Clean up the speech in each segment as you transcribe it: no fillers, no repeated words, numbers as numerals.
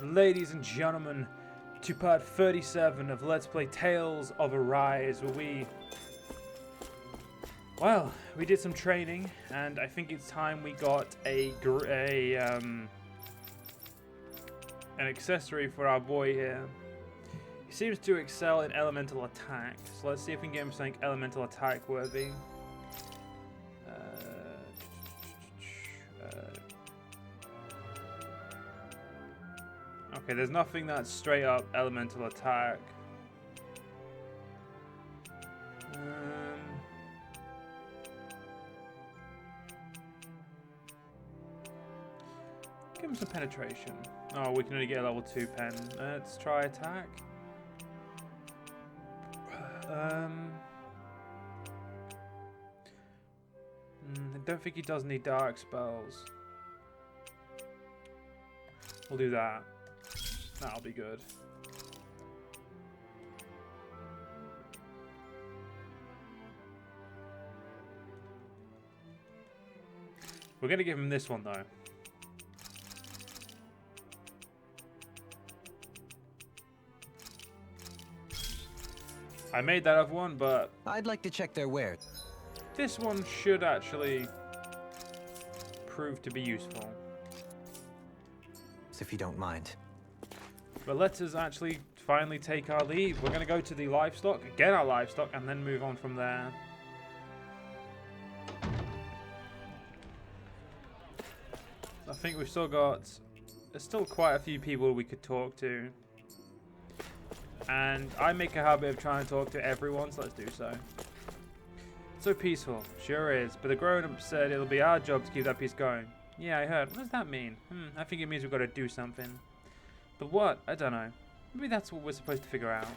ladies and gentlemen, to part 37 of Let's Play Tales of Arise, where we did some training, and I think it's time we got an accessory for our boy here. He seems to excel in elemental attack, so let's see if we can get him something elemental attack worthy. Okay, there's nothing that's straight up elemental attack. Give him some penetration. Oh, we can only get a level 2 pen. Let's try attack. I don't think he does any dark spells. We'll do that. That'll be good. We're going to give him this one, though. I made that other one, but I'd like to check their wares. This one should actually prove to be useful. If you don't mind. But let us actually finally take our leave. We're going to go to the livestock, get our livestock, and then move on from there. I think we've still got... There's still quite a few people we could talk to. And I make a habit of trying to talk to everyone, so let's do so. So peaceful. Sure is. But the grown-up said it'll be our job to keep that peace going. Yeah, I heard. What does that mean? I think it means we've got to do something. But what? I don't know. Maybe that's what we're supposed to figure out.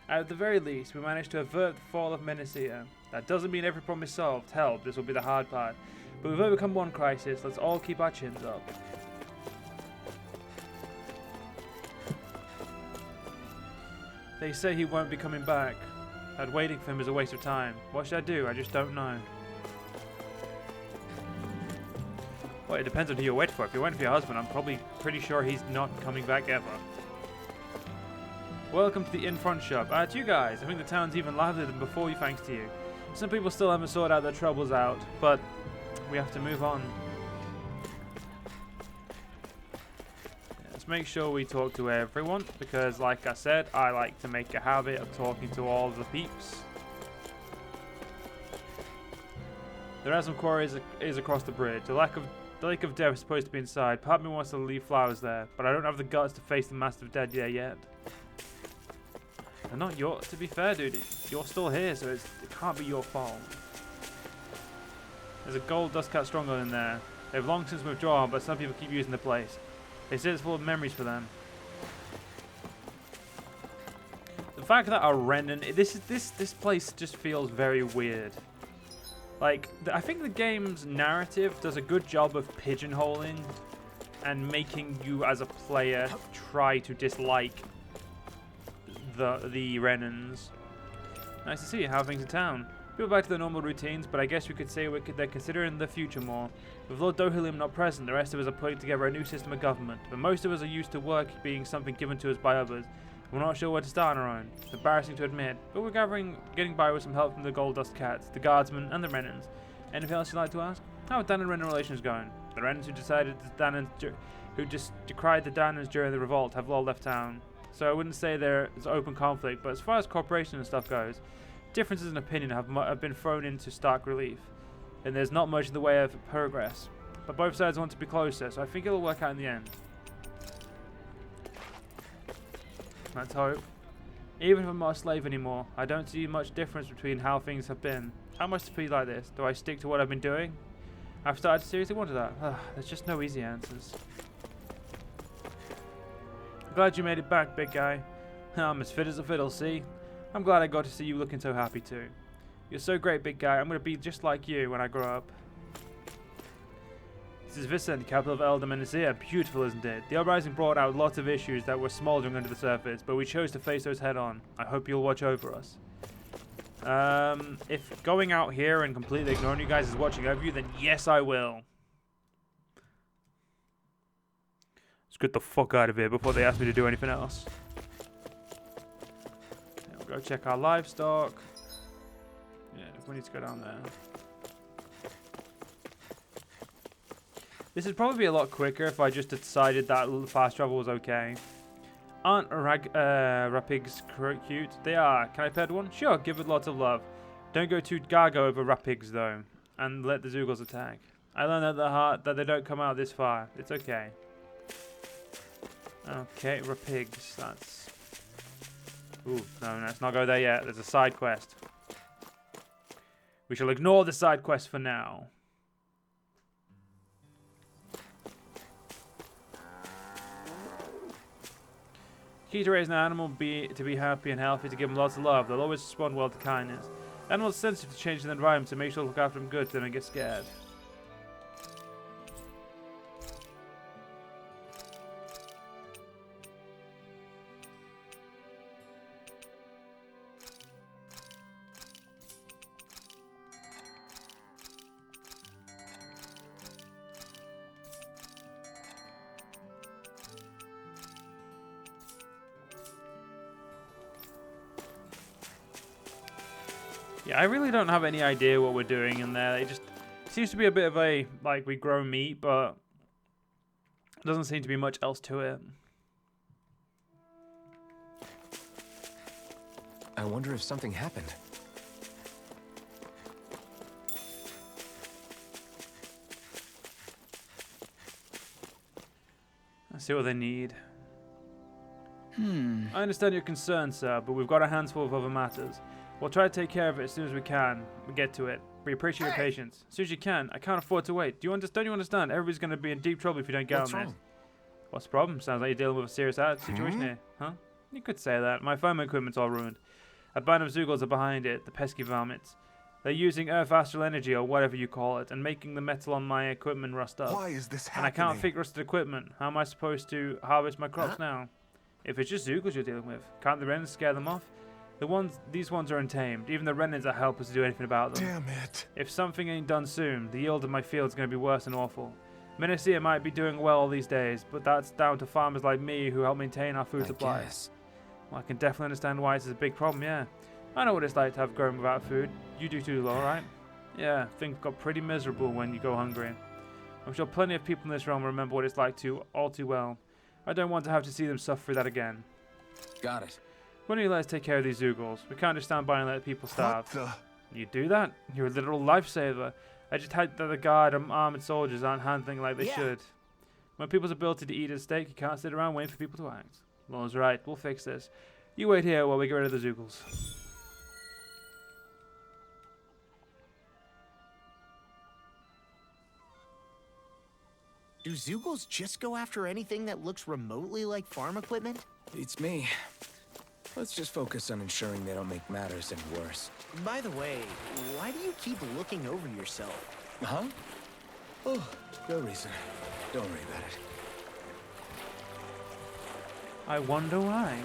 At the very least, we managed to avert the fall of Menacea. That doesn't mean every problem is solved. Hell, this will be the hard part. But we've overcome one crisis. Let's all keep our chins up. They say he won't be coming back. That waiting for him is a waste of time. What should I do? I just don't know. Well, it depends on who you're waiting for. If you're waiting for your husband, I'm probably pretty sure he's not coming back ever. Welcome to the in-front shop. It's you guys. I think the town's even livelier than before, thanks to you. Some people still haven't sorted out their troubles out, but we have to move on. Let's make sure we talk to everyone, because like I said, I like to make a habit of talking to all the peeps. The ransom quarry is across the bridge. The Lake of Death is supposed to be inside. Part of me wants to leave flowers there, but I don't have the guts to face the Master of Dead yet. They're not yours. To be fair, dude, you're still here, so it can't be your fault. There's a gold dust cat stronghold in there. They've long since withdrawn, but some people keep using the place. They say it's full of memories for them. The fact that our Renan, this place just feels very weird. Like, I think the game's narrative does a good job of pigeonholing and making you as a player try to dislike the Renans. Nice to see you. How are things in town? People back to their normal routines, but I guess we could say they're considering the future more. With Lord Dohelium not present, the rest of us are putting together a new system of government, but most of us are used to work being something given to us by others. We're not sure where to start on our own. It's embarrassing to admit, but we're getting by with some help from the Gold Dust Cats, the Guardsmen, and the Renans. Anything else you'd like to ask? How are Dan and Renan relations going? The Renans who just decried the Danans during the revolt have all left town. So I wouldn't say there's open conflict, but as far as cooperation and stuff goes, differences in opinion have been thrown into stark relief, and there's not much in the way of progress. But both sides want to be closer, so I think it'll work out in the end. Let's hope. Even if I'm not a slave anymore, I don't see much difference between how things have been. How much to be like this? Do I stick to what I've been doing? I've started to seriously wonder that. There's just no easy answers. I'm glad you made it back, big guy. I'm as fit as a fiddle, see? I'm glad I got to see you looking so happy too. You're so great, big guy. I'm going to be just like you when I grow up. This is Vicent, capital of Elder Menacea. Beautiful, isn't it? The uprising brought out lots of issues that were smoldering under the surface, but we chose to face those head on. I hope you'll watch over us. If going out here and completely ignoring you guys is watching over you, then yes, I will. get the fuck out of here before they ask me to do anything else. Yeah, we'll go check our livestock. Yeah, we need to go down there. This would probably be a lot quicker if I just decided that fast travel was okay. Aren't rapigs cute? They are. Can I pet one? Sure, give it lots of love. Don't go too gaga over rapigs though, and let the Zoogles attack. I learned at the heart that they don't come out this far. It's okay. Okay, rapigs. That's... Ooh, no, let's not go there yet. There's a side quest. We shall ignore the side quest for now. Key to raise an animal to be happy and healthy, to give them lots of love. They'll always respond well to kindness. Animals are sensitive to change in the environment, so make sure to look after them good so they don't get scared. Yeah, I really don't have any idea what we're doing in there. It just seems to be a bit of a, like, we grow meat, but doesn't seem to be much else to it. I wonder if something happened. Let's see what they need. I understand your concern, sir, but we've got our hands full of other matters. We'll try to take care of it as soon as we can. We get to it. We appreciate your patience. As soon as you can. I can't afford to wait. Don't you understand? Everybody's going to be in deep trouble if you don't get on this. What's the problem? Sounds like you're dealing with a serious situation here. Huh? You could say that. My farm equipment's all ruined. A band of Zoogles are behind it, the pesky varmints. They're using Earth astral energy, or whatever you call it, and making the metal on my equipment rust up. Why is this happening? And I can't fix rusted equipment. How am I supposed to harvest my crops now? If it's just Zoogles you're dealing with, can't the Renans scare them off? These ones are untamed. Even the Renans are helpless to do anything about them. Damn it. If something ain't done soon, the yield of my field is going to be worse than awful. Menacea might be doing well all these days, but that's down to farmers like me who help maintain our food supply. Well, I can definitely understand why it's a big problem, yeah. I know what it's like to have grown without food. You do too, Laura, right? Yeah, things got pretty miserable when you go hungry. I'm sure plenty of people in this realm remember what it's like all too well. I don't want to have to see them suffer through that again. Got it. Why don't you let us take care of these Zoogles? We can't just stand by and let people starve. What the? You do that? You're a literal lifesaver. I just hope that the guard and armored soldiers aren't handling like they should. When people's ability to eat at stake, you can't sit around waiting for people to act. Laura's right. We'll fix this. You wait here while we get rid of the Zoogles. Do Zoogles just go after anything that looks remotely like farm equipment? Beats me. Let's just focus on ensuring they don't make matters any worse. By the way, why do you keep looking over yourself? Huh? Oh, no reason. Don't worry about it. I wonder why.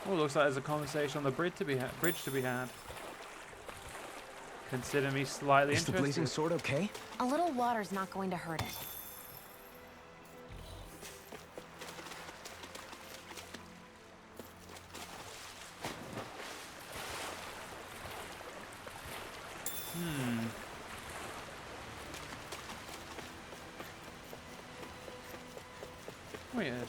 Oh, looks like there's a conversation on the bridge to be had. Consider me slightly interested. Is the blazing sword okay? A little water's not going to hurt it. Weird.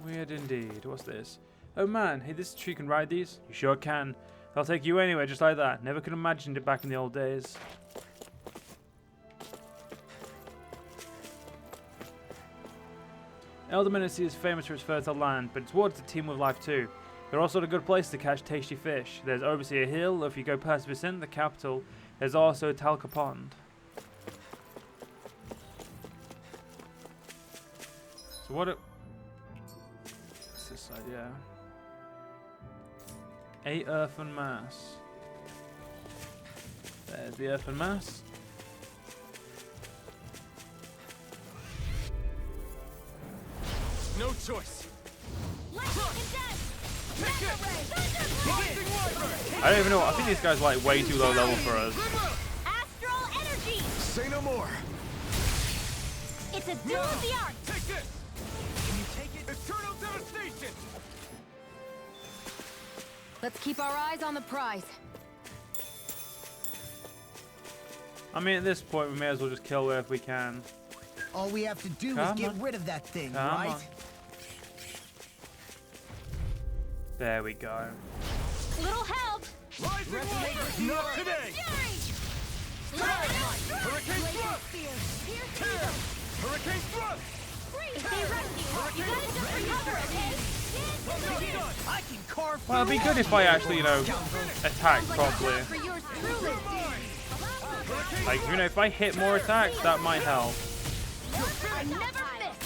Weird indeed. What's this? Oh man, hey, this tree can ride these? You sure can. They'll take you anywhere just like that. Never could have imagined it back in the old days. Elder Menacea is famous for its fertile land, but its waters are teem with life too. They're also a good place to catch tasty fish. There's Overseer Hill, or if you go past Vicent, the capital, there's also Talca Pond. So what's this side, yeah. 8 earthen mass. There's the earthen mass. No choice. I don't even know. I think these guys are like way too low level for us. Astral energy. Say no more. It's a duel of the arts. Take this. Can you take it? Eternal devastation. Let's keep our eyes on the prize. I mean, at this point, we may as well just kill her if we can. All we have to do Come is get on. rid of that thing, Come right? on. There we go. Little help. Rising waters. Not today. Hurricane thrust. Tear. Hurricane thrust. Stay resting. You gotta just recover, okay? I can carve Well, it'd be good if I actually, you know, attack properly. For yours truly. Like, you know, if I hit more attacks, that might help. I never miss.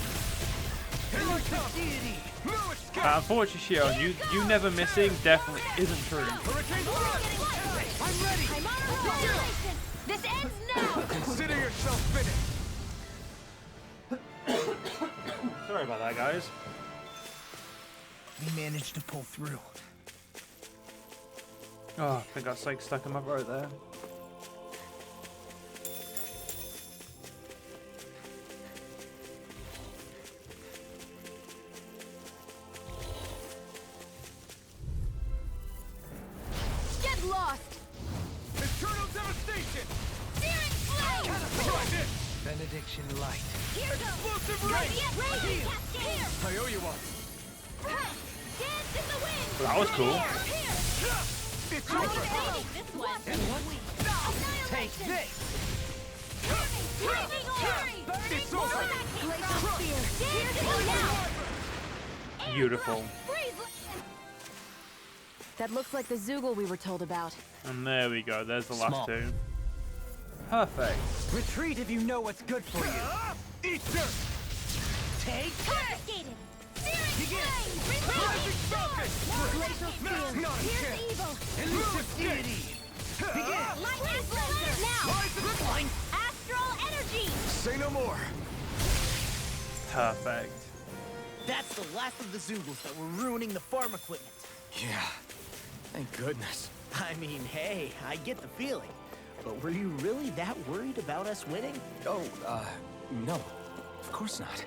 Unfortunately, Shion, you never missing definitely isn't true. I'm ready. I'm on a roll. This ends now. Consider yourself finished. Sorry about that, guys. We managed to pull through. Oh, I think I got like stuck in my throat there. Get lost. Eternal devastation. Searing flame. Benediction light. Here goes. Explosive Radiant rain. flame. Here. I owe you one. Dance in the wind. Well, that was cool. Here. It's I'm over. evading this one. Take this. Lightning fury. It's over. Beautiful. That looks like the Zoogle we were told about. And there we go. There's the last Small. two. Perfect. Retreat if you know what's good for you. Eat dirt. Take Confiscated. Searing Begin. flame. Rising falcon. Glacial spear. Not a Here's chance. evil. Elusive deity. Lightning blazer. Now. Astral energy. Say no more. Perfect. That's the last of the Zoogles that were ruining the farm equipment. Yeah. Thank goodness. I mean, hey, I get the feeling. But were you really that worried about us winning? Oh, no. Of course not.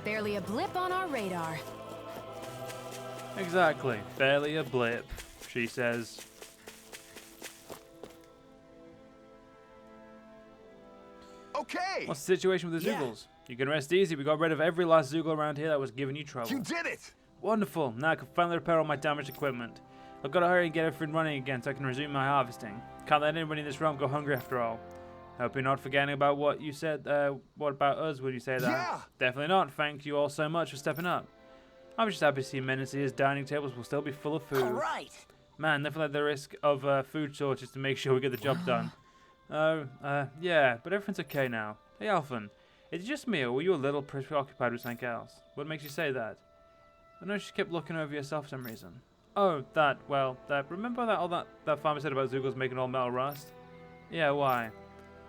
Barely a blip on our radar. Exactly. Barely a blip, she says. Okay. What's the situation with the Yeah. Zoogles? You can rest easy. We got rid of every last Zoogle around here that was giving you trouble. You did it. Wonderful. Now I can finally repair all my damaged equipment. I've got to hurry and get everything running again so I can resume my harvesting. Can't let anybody in this realm go hungry after all. Hope you're not forgetting about what you said. What about us when you say that? Yeah. Definitely not. Thank you all so much for stepping up. I'm just happy to see Menacier's dining tables will still be full of food. All right. Man, never let the risk of food shortage to make sure we get the job done. Yeah, but everything's okay now. Hey, Alphen, is it just me or were you a little preoccupied with something else? What makes you say that? I know she kept looking over yourself for some reason. Oh, that, remember that farmer said about Zoogles making all metal rust? Yeah, why?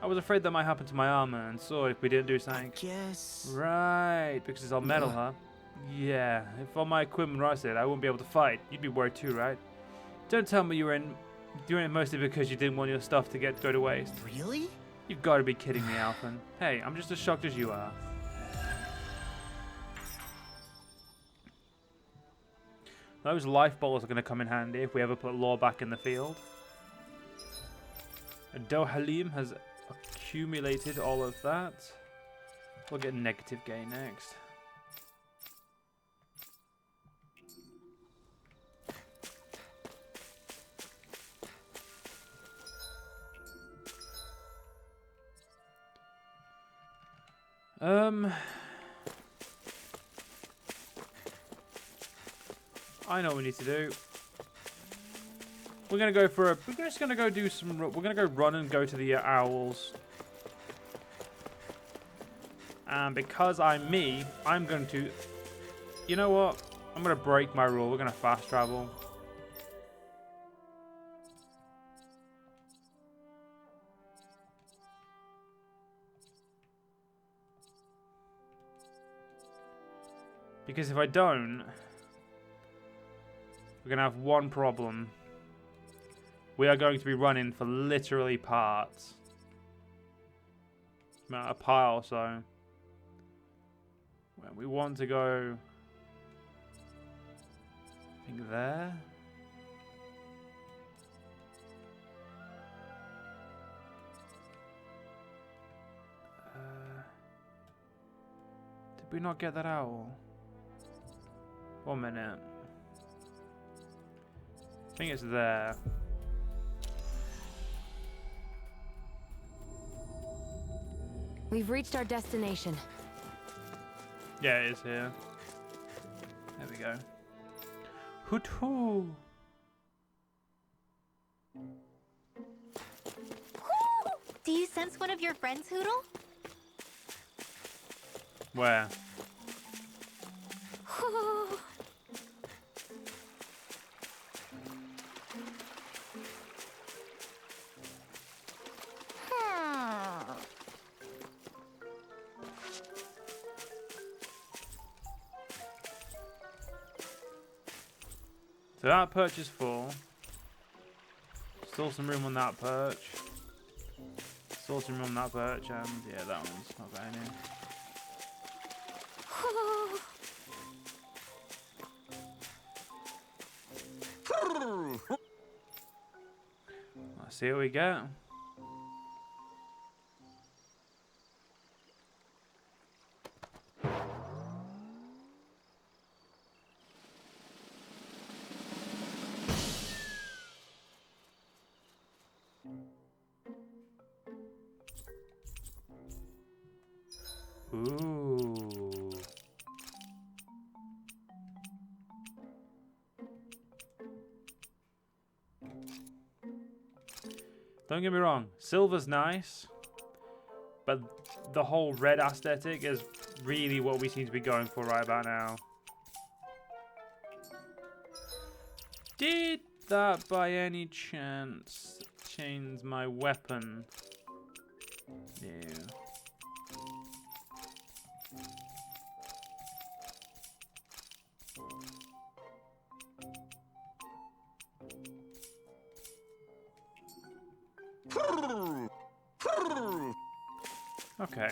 I was afraid that might happen to my armor and sword if we didn't do something. Guess. Right, because it's all metal, huh? Yeah, if all my equipment rusted, I wouldn't be able to fight. You'd be worried too, right? Don't tell me you were doing it mostly because you didn't want your stuff to go to waste. Really? You've got to be kidding me, Alphen. Hey, I'm just as shocked as you are. Those life balls are going to come in handy if we ever put Law back in the field. Dohalim has accumulated all of that. We'll get negative gain next. I know what we need to do. We're gonna go for a. We're just gonna go do some. We're gonna go run and go to the owls. And because I'm me, I'm going to. You know what? I'm gonna break my rule. We're gonna fast travel. Because if I don't, we're going to have one problem. We are going to be running for literally parts. About a pile, so we want to go, I think there. Did we not get that out? 1 minute. I think it's there. We've reached our destination. Yeah, it is here. There we go. Hoot-hoo! Do you sense one of your friends, Hoodle? Where? So that perch is full. Still some room on that perch. Still some room on that perch, and yeah, that one's not going in. Let's see what we get. Ooh. Don't get me wrong, silver's nice, but the whole red aesthetic is really what we seem to be going for right about now. Did that by any chance change my weapon? No. Okay.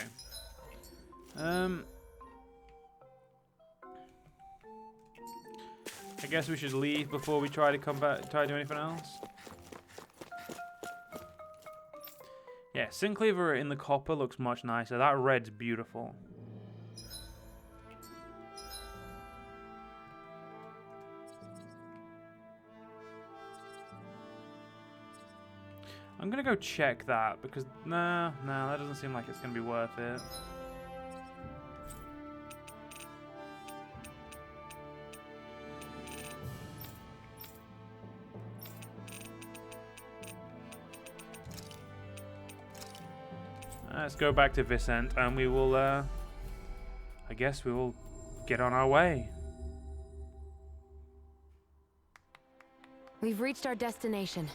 I guess we should leave before we try to come back, try to do anything else. Yeah, Syncleaver in the copper looks much nicer. That red's beautiful. I'm gonna go check that because no, that doesn't seem like it's gonna be worth it. Let's go back to Vicent and we will, I guess we will get on our way. We've reached our destination.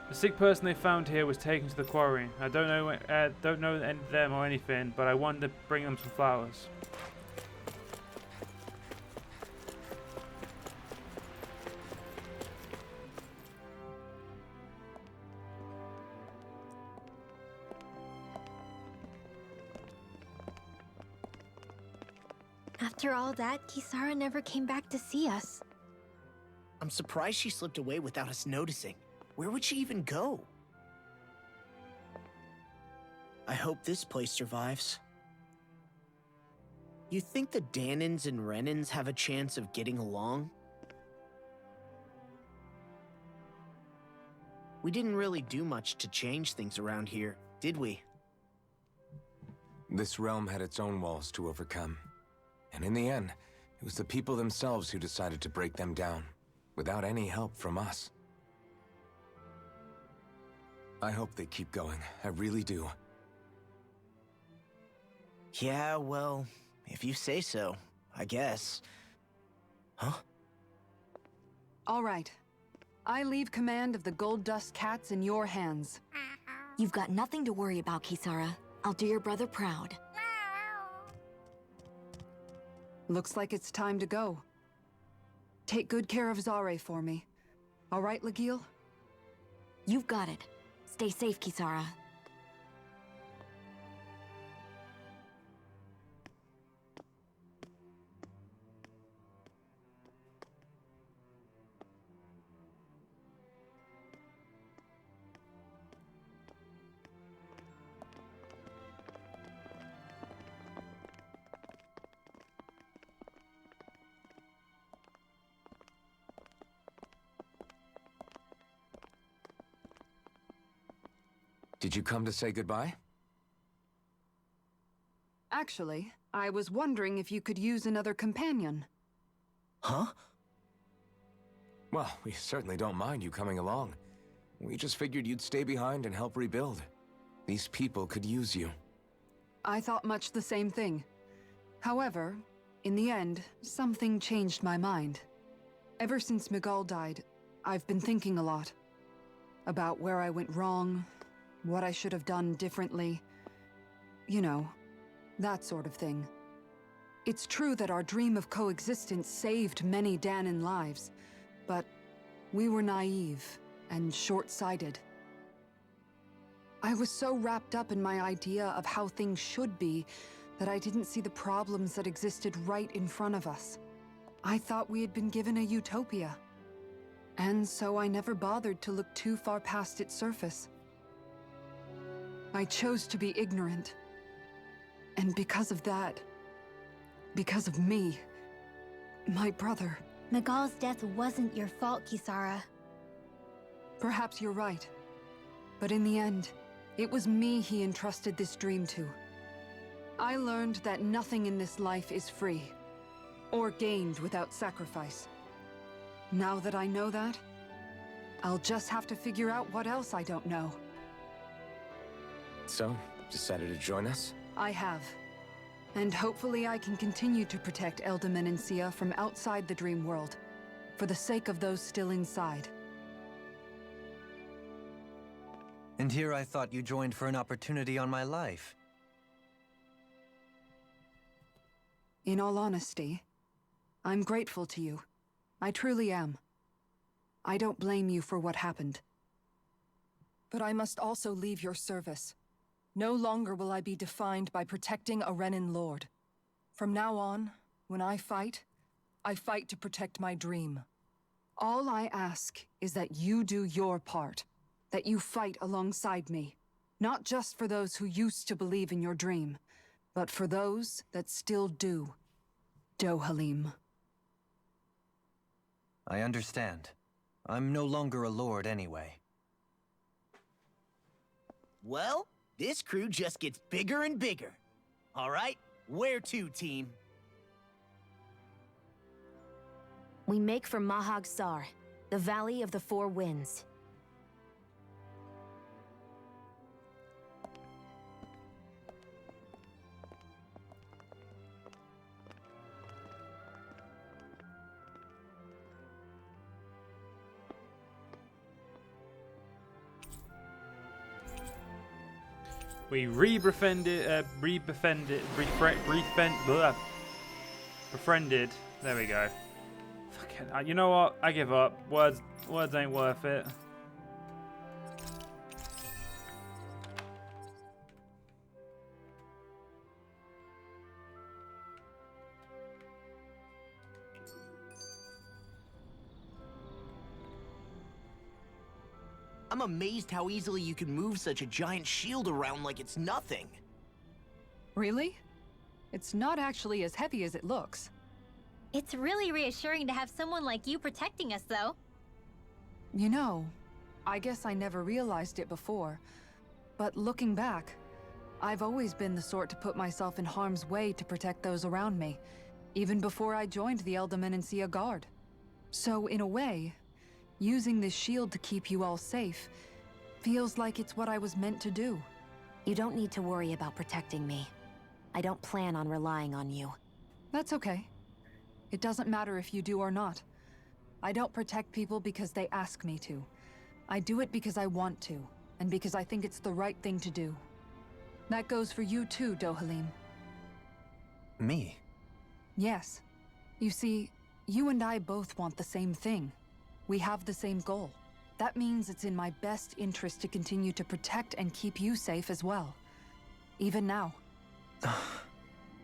The sick person they found here was taken to the quarry. I don't know them or anything, but I wanted to bring them some flowers. After all that, Kisara never came back to see us. I'm surprised she slipped away without us noticing. Where would she even go? I hope this place survives. You think the Danins and Renins have a chance of getting along? We didn't really do much to change things around here, did we? This realm had its own walls to overcome. And in the end, it was the people themselves who decided to break them down, without any help from us. I hope they keep going. I really do. Yeah, well, if you say so, I guess. Huh? All right. I leave command of the Gold Dust Cats in your hands. You've got nothing to worry about, Kisara. I'll do your brother proud. Looks like it's time to go. Take good care of Zare for me. All right, Legil? You've got it. Stay safe, Kisara. Did you come to say goodbye? Actually, I was wondering if you could use another companion. Huh? Well, we certainly don't mind you coming along. We just figured you'd stay behind and help rebuild. These people could use you. I thought much the same thing. However, in the end, something changed my mind. Ever since Miguel died, I've been thinking a lot. About where I went wrong, what I should have done differently. You know, that sort of thing. It's true that our dream of coexistence saved many Danan lives, but we were naive and short-sighted. I was so wrapped up in my idea of how things should be that I didn't see the problems that existed right in front of us. I thought we had been given a utopia. And so I never bothered to look too far past its surface. I chose to be ignorant. And because of that, because of me, my brother... Miguel's death wasn't your fault, Kisara. Perhaps you're right. But in the end, it was me he entrusted this dream to. I learned that nothing in this life is free, or gained without sacrifice. Now that I know that, I'll just have to figure out what else I don't know. So, decided to join us? I have. And hopefully I can continue to protect Elde Menancia from outside the dream world, for the sake of those still inside. And here I thought you joined for an opportunity on my life. In all honesty, I'm grateful to you. I truly am. I don't blame you for what happened. But I must also leave your service. No longer will I be defined by protecting a Renan Lord. From now on, when I fight to protect my dream. All I ask is that you do your part, that you fight alongside me. Not just for those who used to believe in your dream, but for those that still do. Dohalim. I understand. I'm no longer a lord anyway. Well, this crew just gets bigger and bigger. All right, where to, team? We make for Mahag Sar, the Valley of the Four Winds. We befriended. There we go. Fucking, you know what? I give up. Words ain't worth it. I'm amazed how easily you can move such a giant shield around like it's nothing. Really? It's not actually as heavy as it looks. It's really reassuring to have someone like you protecting us, though. You know, I guess I never realized it before. But looking back, I've always been the sort to put myself in harm's way to protect those around me, even before I joined the Elde Menancia Guard. So in a way, using this shield to keep you all safe feels like it's what I was meant to do. You don't need to worry about protecting me. I don't plan on relying on you. That's okay. It doesn't matter if you do or not. I don't protect people because they ask me to. I do it because I want to, and because I think it's the right thing to do. That goes for you too, Dohalim. Me? Yes. You see, you and I both want the same thing. We have the same goal. That means it's in my best interest to continue to protect and keep you safe as well. Even now.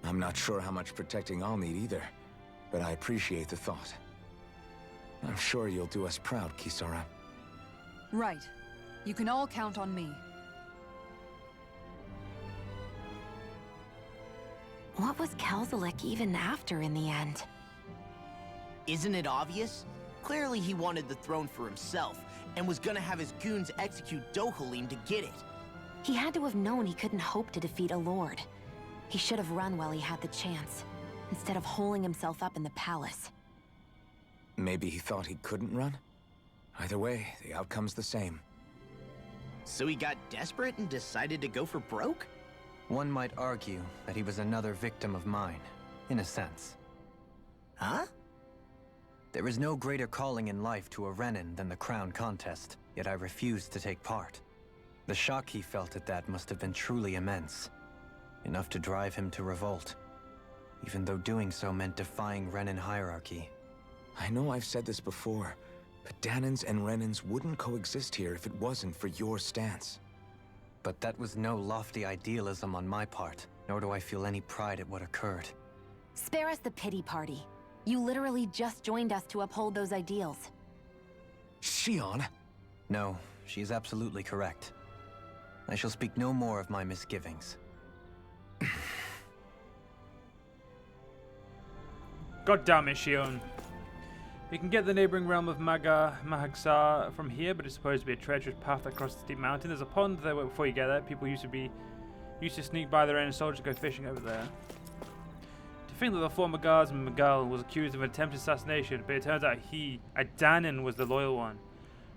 I'm not sure how much protecting I'll need either, but I appreciate the thought. I'm sure you'll do us proud, Kisara. Right. You can all count on me. What was Kelzalik even after in the end? Isn't it obvious? Clearly he wanted the throne for himself, and was gonna have his goons execute Dohalim to get it. He had to have known he couldn't hope to defeat a lord. He should have run while he had the chance, instead of holding himself up in the palace. Maybe he thought he couldn't run? Either way, the outcome's the same. So he got desperate and decided to go for broke? One might argue that he was another victim of mine, in a sense. Huh? There is no greater calling in life to a Renin than the crown contest, yet I refused to take part. The shock he felt at that must have been truly immense. Enough to drive him to revolt, even though doing so meant defying Renin hierarchy. I know I've said this before, but Danans and Renins wouldn't coexist here if it wasn't for your stance. But that was no lofty idealism on my part, nor do I feel any pride at what occurred. Spare us the pity party. You literally just joined us to uphold those ideals. Shion? No, she is absolutely correct. I shall speak no more of my misgivings. God damn it, Shion. You can get the neighboring realm of Mahagsar from here, but it's supposed to be a treacherous path across the steep mountain. There's a pond there before you get there. People used to sneak by their own soldiers go fishing over there. To think that the former guardsman Miguel was accused of an attempted assassination, but it turns out he, Danan, was the loyal one.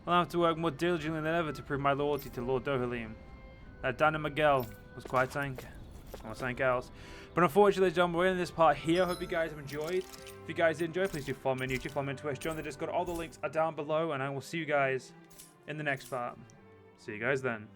I'll have to work more diligently than ever to prove my loyalty to Lord Dohalim. Danan Miguel was quite something else. But unfortunately, John, we're in this part here. I hope you guys have enjoyed. If you guys did enjoy, please do follow me on YouTube, follow me on Twitch, join the Discord. All the links are down below, and I will see you guys in the next part. See you guys then.